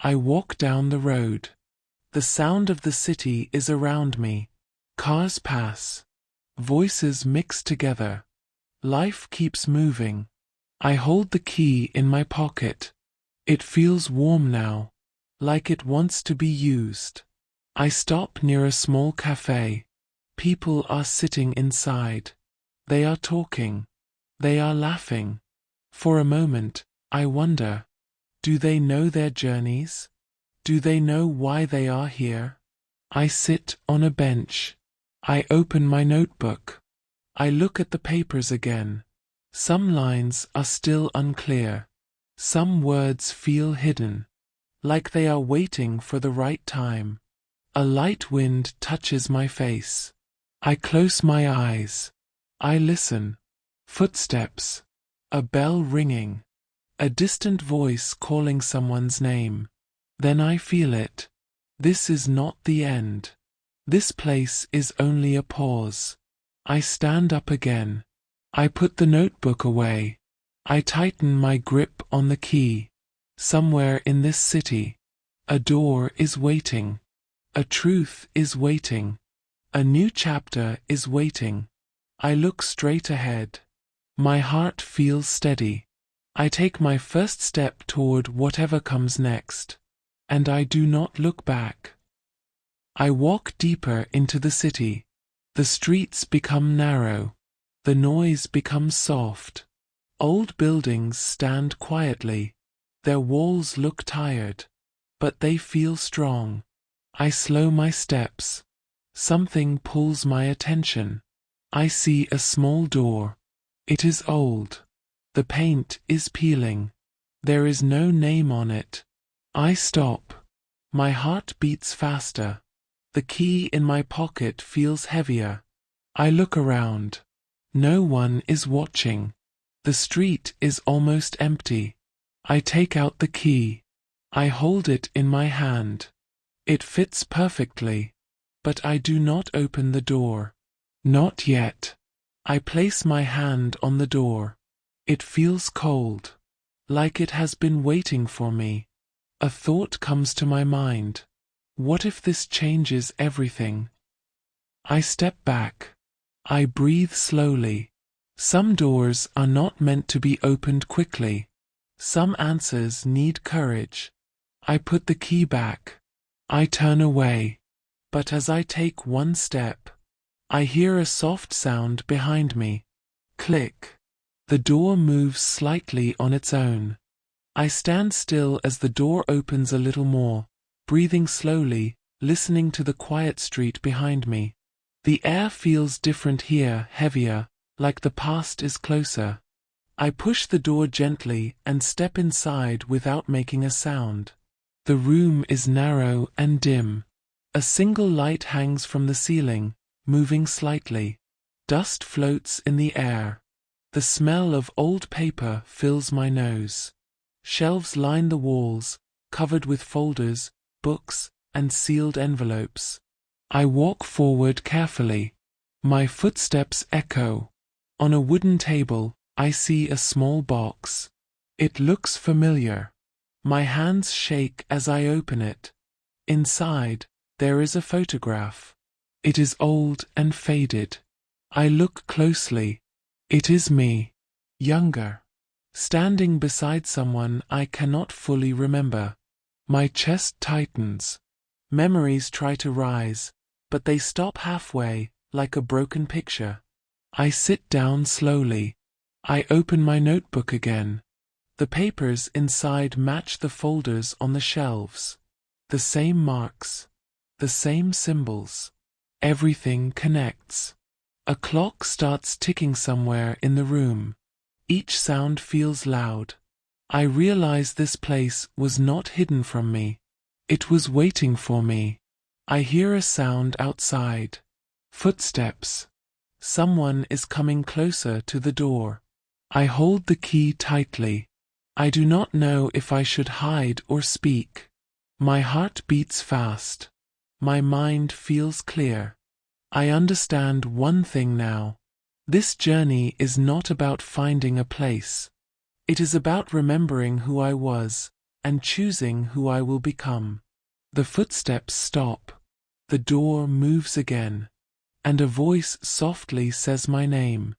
I walk down the road. The sound of the city is around me. Cars pass. Voices mix together. Life keeps moving. I hold the key in my pocket. It feels warm now, like it wants to be used. I stop near a small cafe. People are sitting inside. They are talking. They are laughing. For a moment, I wonder, do they know their journeys? Do they know why they are here? I sit on a bench. I open my notebook. I look at the papers again. Some lines are still unclear. Some words feel hidden, like they are waiting for the right time. A light wind touches my face. I close my eyes. I listen. Footsteps. A bell ringing. A distant voice calling someone's name. Then I feel it. This is not the end. This place is only a pause. I stand up again. I put the notebook away. I tighten my grip on the key. Somewhere in this city, a door is waiting. A truth is waiting. A new chapter is waiting. I look straight ahead. My heart feels steady. I take my first step toward whatever comes next. And I do not look back. I walk deeper into the city. The streets become narrow. The noise becomes soft. Old buildings stand quietly. Their walls look tired, but they feel strong. I slow my steps. Something pulls my attention. I see a small door. It is old. The paint is peeling. There is no name on it. I stop. My heart beats faster. The key in my pocket feels heavier. I look around. No one is watching. The street is almost empty. I take out the key. I hold it in my hand. It fits perfectly. But I do not open the door. Not yet. I place my hand on the door. It feels cold. Like it has been waiting for me. A thought comes to my mind. What if this changes everything? I step back. I breathe slowly. Some doors are not meant to be opened quickly. Some answers need courage. I put the key back. I turn away. But as I take one step, I hear a soft sound behind me. Click. The door moves slightly on its own. I stand still as the door opens a little more, breathing slowly, listening to the quiet street behind me. The air feels different here, heavier, like the past is closer. I push the door gently and step inside without making a sound. The room is narrow and dim. A single light hangs from the ceiling, moving slightly. Dust floats in the air. The smell of old paper fills my nose. Shelves line the walls, covered with folders, books, and sealed envelopes. I walk forward carefully. My footsteps echo. On a wooden table, I see a small box. It looks familiar. My hands shake as I open it. Inside, there is a photograph. It is old and faded. I look closely. It is me, younger, standing beside someone I cannot fully remember. My chest tightens. Memories try to rise, but they stop halfway, like a broken picture. I sit down slowly. I open my notebook again. The papers inside match the folders on the shelves. The same marks. The same symbols. Everything connects. A clock starts ticking somewhere in the room. Each sound feels loud. I realize this place was not hidden from me. It was waiting for me. I hear a sound outside. Footsteps. Someone is coming closer to the door. I hold the key tightly. I do not know if I should hide or speak. My heart beats fast. My mind feels clear. I understand one thing now. This journey is not about finding a place. It is about remembering who I was, and choosing who I will become. The footsteps stop. The door moves again, and a voice softly says my name.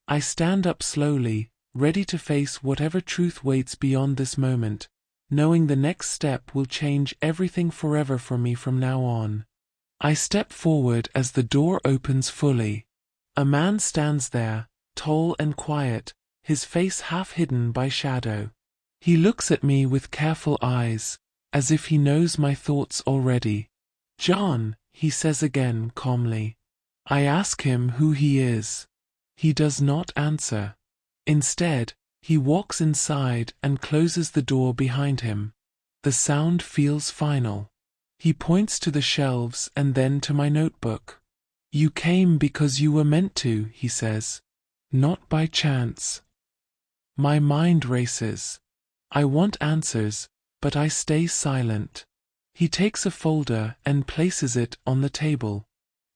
I stand up slowly, ready to face whatever truth waits beyond this moment, knowing the next step will change everything forever for me from now on. I step forward as the door opens fully. A man stands there, tall and quiet, his face half hidden by shadow. He looks at me with careful eyes, as if he knows my thoughts already. "John," he says again calmly. I ask him who he is. He does not answer. Instead, he walks inside and closes the door behind him. The sound feels final. He points to the shelves and then to my notebook. "You came because you were meant to," he says. "Not by chance." My mind races. I want answers, but I stay silent. He takes a folder and places it on the table.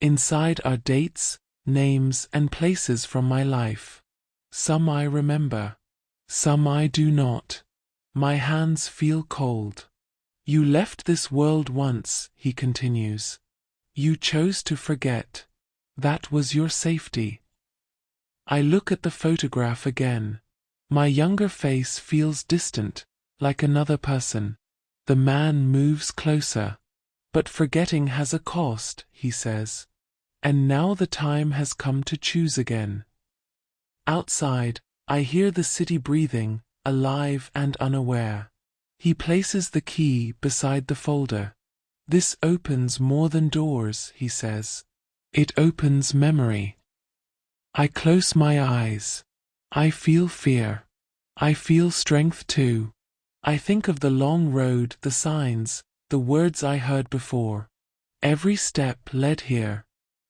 Inside are dates, names, and places from my life. Some I remember. Some I do not. My hands feel cold. "You left this world once," he continues. "You chose to forget. That was your safety." I look at the photograph again. My younger face feels distant, like another person. The man moves closer. "But forgetting has a cost," he says. "And now the time has come to choose again." Outside, I hear the city breathing, alive and unaware. He places the key beside the folder. "This opens more than doors," he says. "It opens memory." I close my eyes. I feel fear. I feel strength too. I think of the long road, the signs, the words I heard before. Every step led here.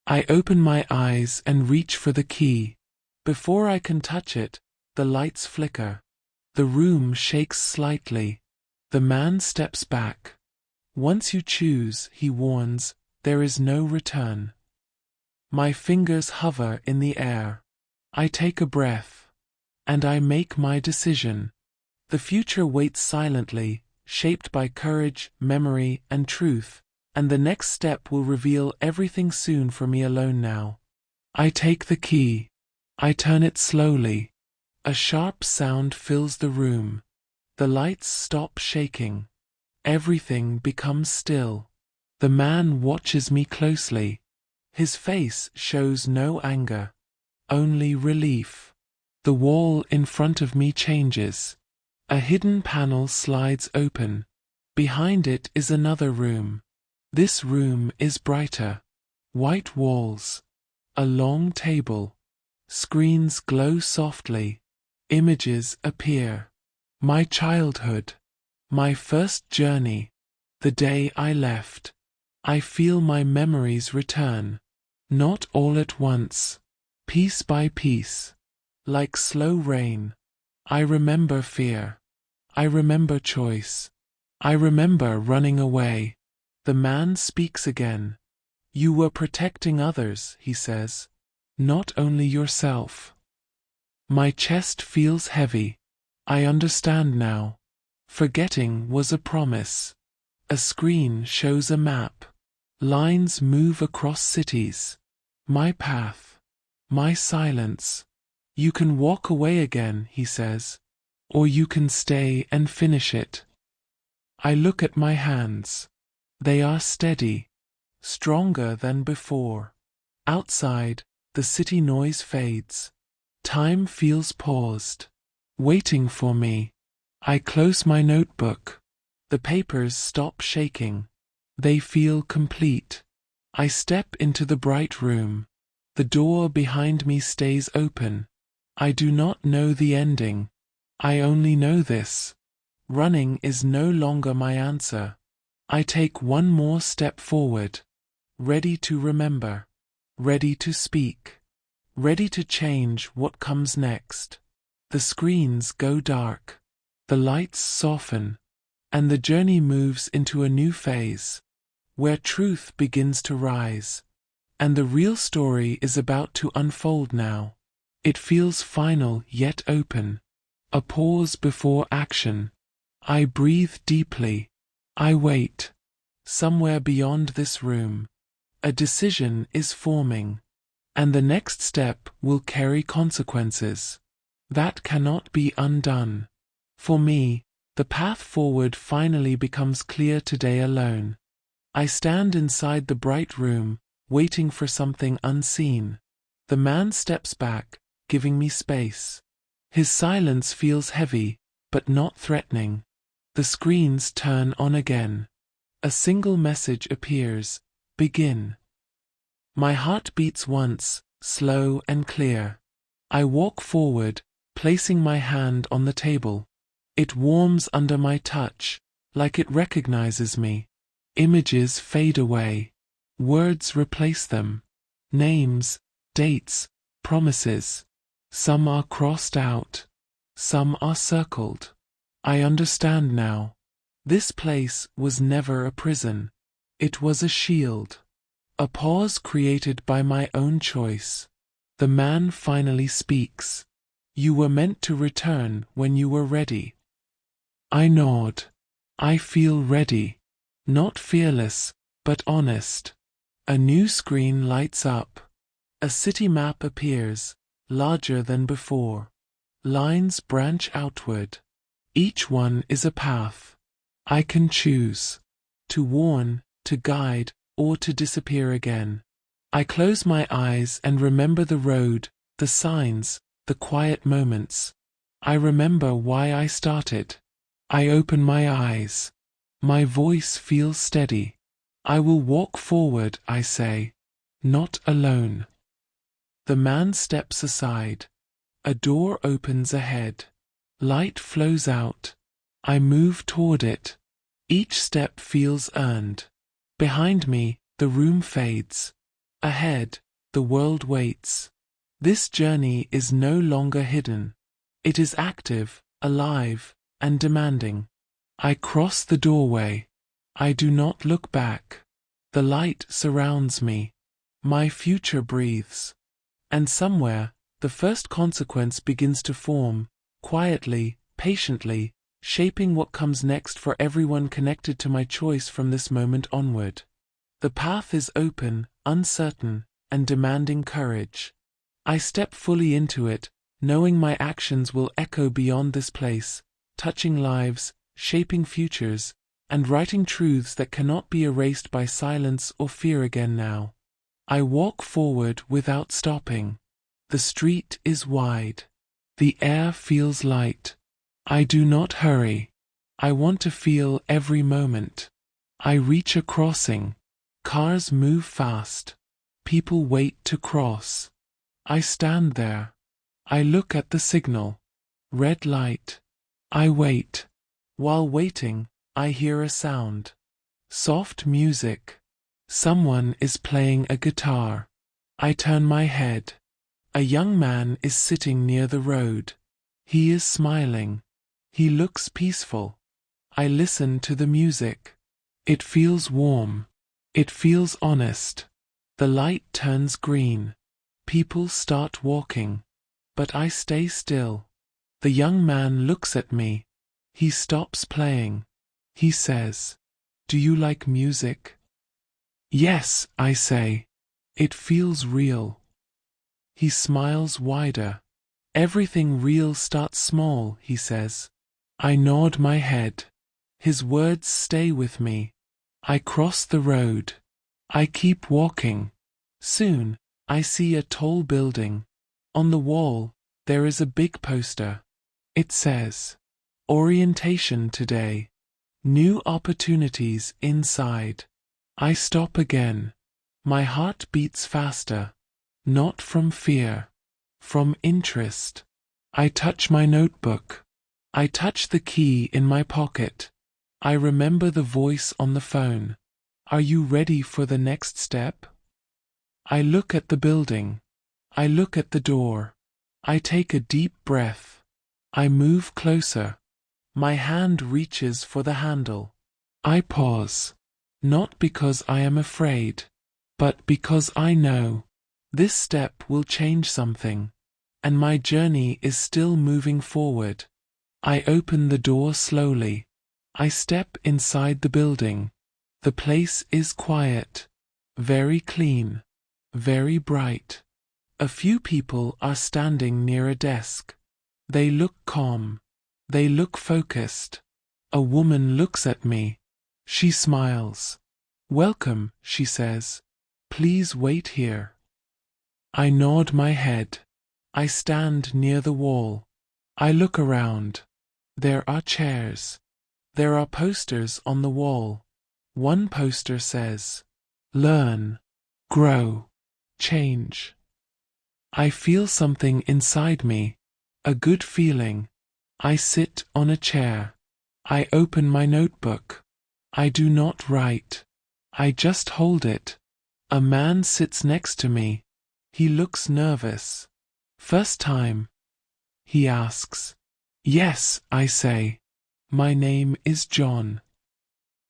I open my eyes and reach for the key. Before I can touch it, the lights flicker. The room shakes slightly. The man steps back. "Once you choose," he warns, "there is no return." My fingers hover in the air. I take a breath. And I make my decision. The future waits silently, shaped by courage, memory, and truth, and the next step will reveal everything soon for me alone now. I take the key. I turn it slowly. A sharp sound fills the room. The lights stop shaking. Everything becomes still. The man watches me closely. His face shows no anger, only relief. The wall in front of me changes. A hidden panel slides open. Behind it is another room. This room is brighter. White walls. A long table. Screens glow softly. Images appear. My childhood. My first journey. The day I left. I feel my memories return. Not all at once. Piece by piece. Like slow rain. I remember fear. I remember choice. I remember running away. The man speaks again. "You were protecting others," he says. "Not only yourself." My chest feels heavy. I understand now. Forgetting was a promise. A screen shows a map. Lines move across cities. My path. My silence. "You can walk away again," he says. "Or you can stay and finish it." I look at my hands. They are steady. Stronger than before. Outside, the city noise fades. Time feels paused. Waiting for me. I close my notebook. The papers stop shaking. They feel complete. I step into the bright room. The door behind me stays open. I do not know the ending. I only know this. Running is no longer my answer. I take one more step forward. Ready to remember. Ready to speak. Ready to change what comes next. The screens go dark. The lights soften. And the journey moves into a new phase, where truth begins to rise. And the real story is about to unfold now. It feels final yet open. A pause before action. I breathe deeply. I wait. Somewhere beyond this room, a decision is forming, and the next step will carry consequences that cannot be undone. For me, the path forward finally becomes clear today alone. I stand inside the bright room, waiting for something unseen. The man steps back, giving me space. His silence feels heavy, but not threatening. The screens turn on again. A single message appears: begin. My heart beats once, slow and clear. I walk forward, placing my hand on the table. It warms under my touch, like it recognizes me. Images fade away. Words replace them. Names, dates, promises. Some are crossed out. Some are circled. I understand now. This place was never a prison. It was a shield. A pause created by my own choice. The man finally speaks. You were meant to return when you were ready. I nod. I feel ready. Not fearless, but honest. A new screen lights up. A city map appears, larger than before. Lines branch outward. Each one is a path. I can choose to warn, to guide, or to disappear again. I close my eyes and remember the road, the signs, the quiet moments. I remember why I started. I open my eyes. My voice feels steady. I will walk forward, I say. Not alone. The man steps aside. A door opens ahead. Light flows out. I move toward it. Each step feels earned. Behind me, the room fades. Ahead, the world waits. This journey is no longer hidden. It is active, alive, and demanding. I cross the doorway. I do not look back. The light surrounds me. My future breathes. And somewhere, the first consequence begins to form, quietly, patiently, shaping what comes next for everyone connected to my choice from this moment onward. The path is open, uncertain, and demanding courage. I step fully into it, knowing my actions will echo beyond this place, touching lives, shaping futures, and writing truths that cannot be erased by silence or fear again now. I walk forward without stopping. The street is wide. The air feels light. I do not hurry. I want to feel every moment. I reach a crossing. Cars move fast. People wait to cross. I stand there. I look at the signal. Red light. I wait. While waiting, I hear a sound. Soft music. Someone is playing a guitar. I turn my head. A young man is sitting near the road. He is smiling. He looks peaceful. I listen to the music. It feels warm. It feels honest. The light turns green. People start walking. But I stay still. The young man looks at me. He stops playing. He says, "Do you like music?" "Yes," I say. "It feels real." He smiles wider. "Everything real starts small," he says. I nod my head. His words stay with me. I cross the road. I keep walking. Soon, I see a tall building. On the wall, there is a big poster. It says, "Orientation today. New opportunities inside." I stop again. My heart beats faster. Not from fear. From interest. I touch my notebook. I touch the key in my pocket. I remember the voice on the phone. "Are you ready for the next step?" I look at the building. I look at the door. I take a deep breath. I move closer. My hand reaches for the handle. I pause. Not because I am afraid, but because I know this step will change something, and my journey is still moving forward. I open the door slowly. I step inside the building. The place is quiet, very clean, very bright. A few people are standing near a desk. They look calm. They look focused. A woman looks at me. She smiles. "Welcome," she says. "Please wait here." I nod my head. I stand near the wall. I look around. There are chairs. There are posters on the wall. One poster says, "Learn, grow, change." I feel something inside me, a good feeling. I sit on a chair. I open my notebook. I do not write. I just hold it. A man sits next to me. He looks nervous. "First time?" he asks. "Yes," I say. "My name is John."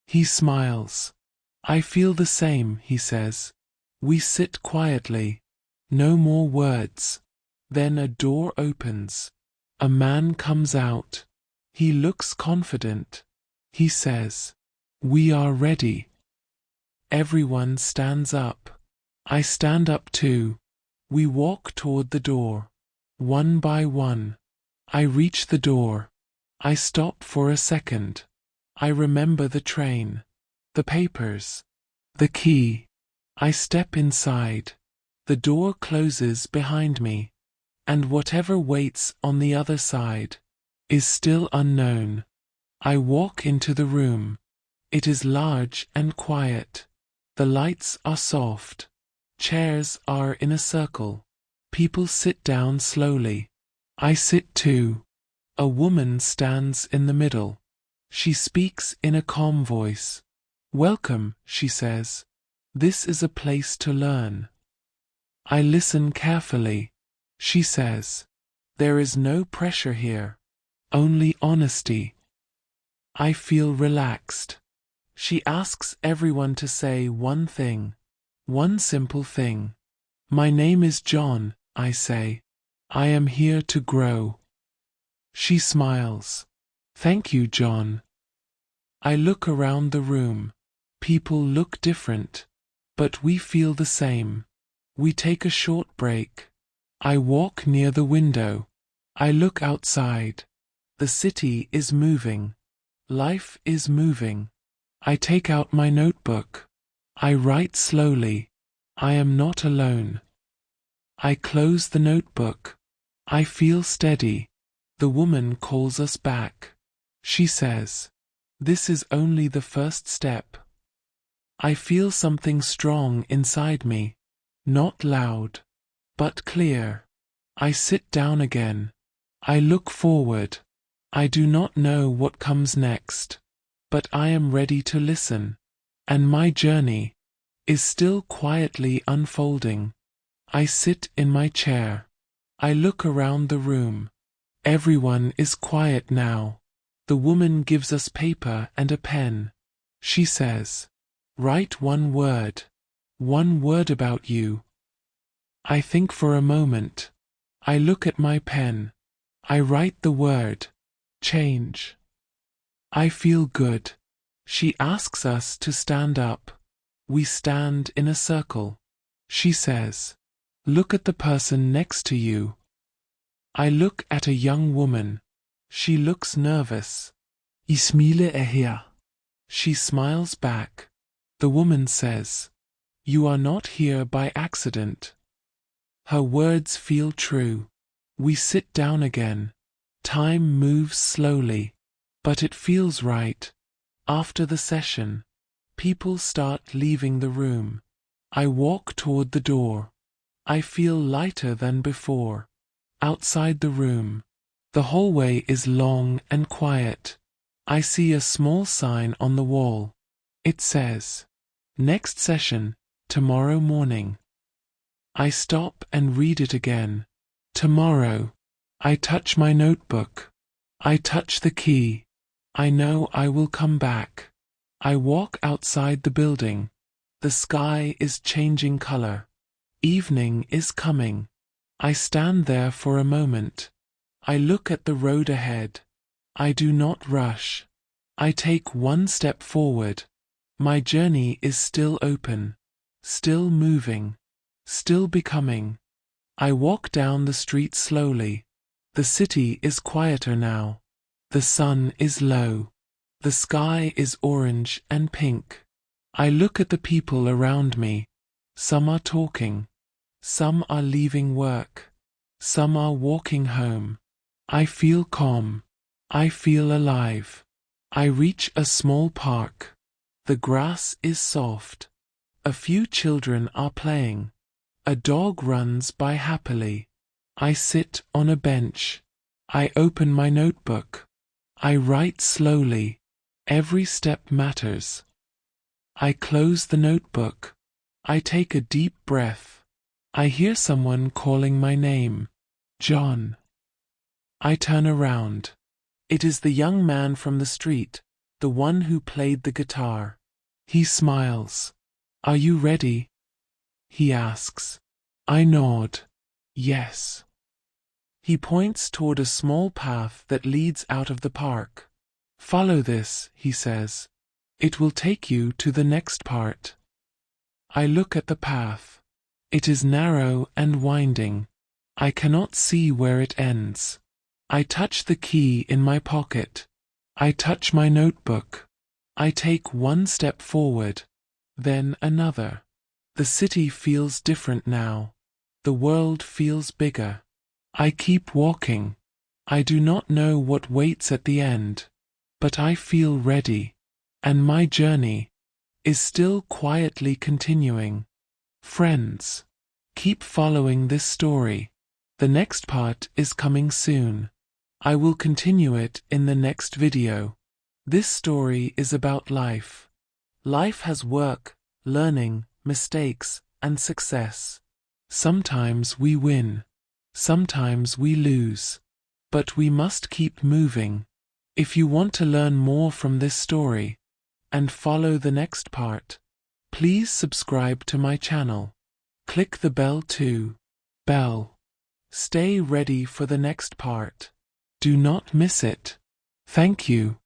He smiles. "I feel the same," he says. We sit quietly. No more words. Then a door opens. A man comes out. He looks confident. He says, "We are ready." Everyone stands up. I stand up too. We walk toward the door. One by one. I reach the door. I stop for a second. I remember the train, the papers, the key. I step inside. The door closes behind me, and whatever waits on the other side is still unknown. I walk into the room. It is large and quiet. The lights are soft. Chairs are in a circle. People sit down slowly. I sit too. A woman stands in the middle. She speaks in a calm voice. "Welcome," she says. "This is a place to learn." I listen carefully. She says, "There is no pressure here, only honesty." I feel relaxed. She asks everyone to say one thing, one simple thing. "My name is John," I say. "I am here to grow." She smiles. "Thank you, John." I look around the room. People look different, but we feel the same. We take a short break. I walk near the window. I look outside. The city is moving. Life is moving. I take out my notebook. I write slowly. I am not alone. I close the notebook. I feel steady. The woman calls us back. She says, "This is only the first step." I feel something strong inside me, not loud, but clear. I sit down again. I look forward. I do not know what comes next, but I am ready to listen, and my journey is still quietly unfolding. I sit in my chair. I look around the room. Everyone is quiet now. The woman gives us paper and a pen. She says, "Write one word about you." I think for a moment. I look at my pen. I write the word, change. I feel good. She asks us to stand up. We stand in a circle. She says, "Look at the person next to you." I look at a young woman. She looks nervous. "I smile her." She smiles back. The woman says, "You are not here by accident." Her words feel true. We sit down again. Time moves slowly, but it feels right. After the session, people start leaving the room. I walk toward the door. I feel lighter than before. Outside the room, the hallway is long and quiet. I see a small sign on the wall. It says, "Next session, tomorrow morning." I stop and read it again. Tomorrow. I touch my notebook. I touch the key. I know I will come back. I walk outside the building. The sky is changing color. Evening is coming. I stand there for a moment. I look at the road ahead. I do not rush. I take one step forward. My journey is still open, still moving, still becoming. I walk down the street slowly. The city is quieter now. The sun is low. The sky is orange and pink. I look at the people around me. Some are talking. Some are leaving work. Some are walking home. I feel calm. I feel alive. I reach a small park. The grass is soft. A few children are playing. A dog runs by happily. I sit on a bench. I open my notebook. I write slowly. Every step matters. I close the notebook. I take a deep breath. I hear someone calling my name. John. I turn around. It is the young man from the street, the one who played the guitar. He smiles. Are you ready? He asks. I nod. Yes. He points toward a small path that leads out of the park. Follow this, he says. It will take you to the next part. I look at the path. It is narrow and winding. I cannot see where it ends. I touch the key in my pocket. I touch my notebook. I take one step forward, then another. The city feels different now. The world feels bigger. I keep walking. I do not know what waits at the end, but I feel ready, and my journey is still quietly continuing. Friends, keep following this story. The next part is coming soon. I will continue it in the next video. This story is about life. Life has work, learning, mistakes, and success. Sometimes we win. Sometimes we lose. But we must keep moving. If you want to learn more from this story and follow the next part, please subscribe to my channel. Click the bell too. Stay ready for the next part. Do not miss it. Thank you.